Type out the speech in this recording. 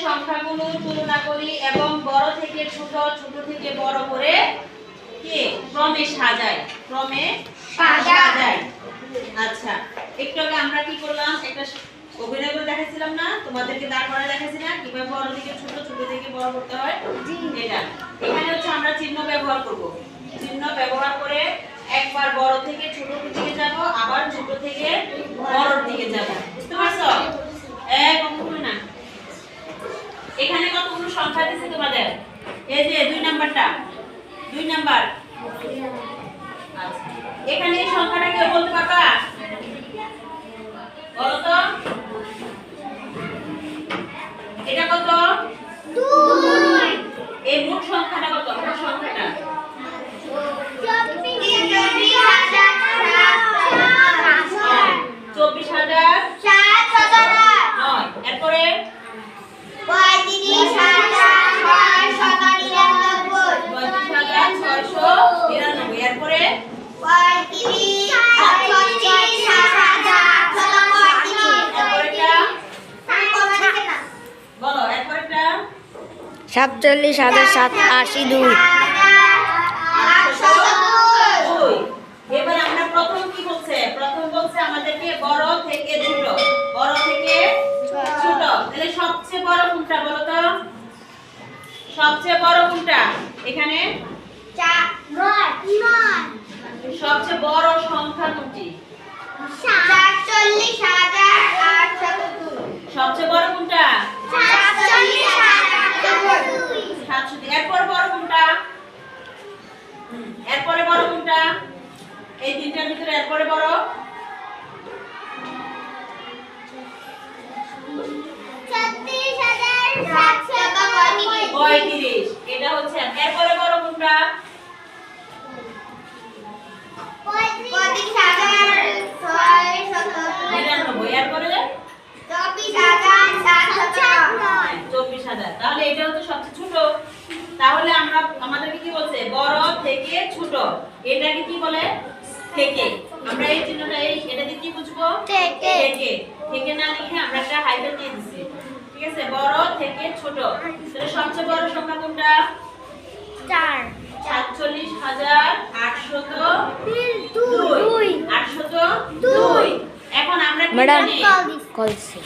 সংখ্যাগুলো তুলনা করি এবং বড় থেকে ছোট, ছোট থেকে বড় করে কি ক্রমে সাজাই, ক্রমে সাজাই। আচ্ছা, একটু আগে আমরা কি করলাম, একটা অভিনয় করে দেখাইছিলাম না, তোমাদেরকে দাঁড় করায় দেখাইছি না কিভাবে বড় থেকে ছোট, ছোট থেকে বড় করতে হয়। এটা এখানে হচ্ছে আমরা চিহ্ন ব্যবহার করব। চিহ্ন ব্যবহার করে একবার বড় থেকে ছোট দিকে যাব, আবার ছোট থেকে বড়র দিকে যাব। বুঝতে পারছো? কতগুলো না, এখানে কতগুলো সংখ্যা দিয়েছে তোমাদের? এই যে 2 নাম্বারটা, 2 নাম্বার। আচ্ছা, এখানে এই সংখ্যাটা কেউ বলতে পারবা? বলো তো, এটা কত? 2। এই মোট সংখ্যাটা কত? মোট সংখ্যাটা 24,709। এরপরে 35,699। এরপরে বলো, এরপরেটা 47,782। এবার আমরা প্রথম কি বলছে? প্রথম বলছে আমাদেরকে বড় থেকে ছোট, বড় থেকে ছোট। তাহলে সবচেয়ে বড় কোনটা বলো তো? সবচেয়ে বড় কোনটা? এখানে 9। সবচেয়ে বড় সংখ্যা কোনটি? 47,882। সবচেয়ে বড় কোনটা? 47,882। এরপর বড় কোনটা? এরপরে বড় কোনটা? এই তিনটার ভিতরে এরপরে বড় 36,735। এটা হচ্ছে এরপরে বড় কোনটা? 35,699। এরপরে 24,000। তাহলে এটা হচ্ছে সবচেয়ে ছোট। তাহলে আমরা আমাদেরকে কি বলছে? বড় থেকে ছোট। এটাকে কি বলে? থেকে। আমরা এই চিহ্নটা এটা দিয়ে কি বুঝবো? থেকে। থেকে না লিখে আমরা একটা হাইফেন দিয়ে দিছি। ঠিক আছে? বড় থেকে ছোট। তাহলে সবচেয়ে বড় সংখ্যা কোনটা? 4। 47,802। 802। এখন আমরা কি ম্যাডাম জানি? কল দিছে।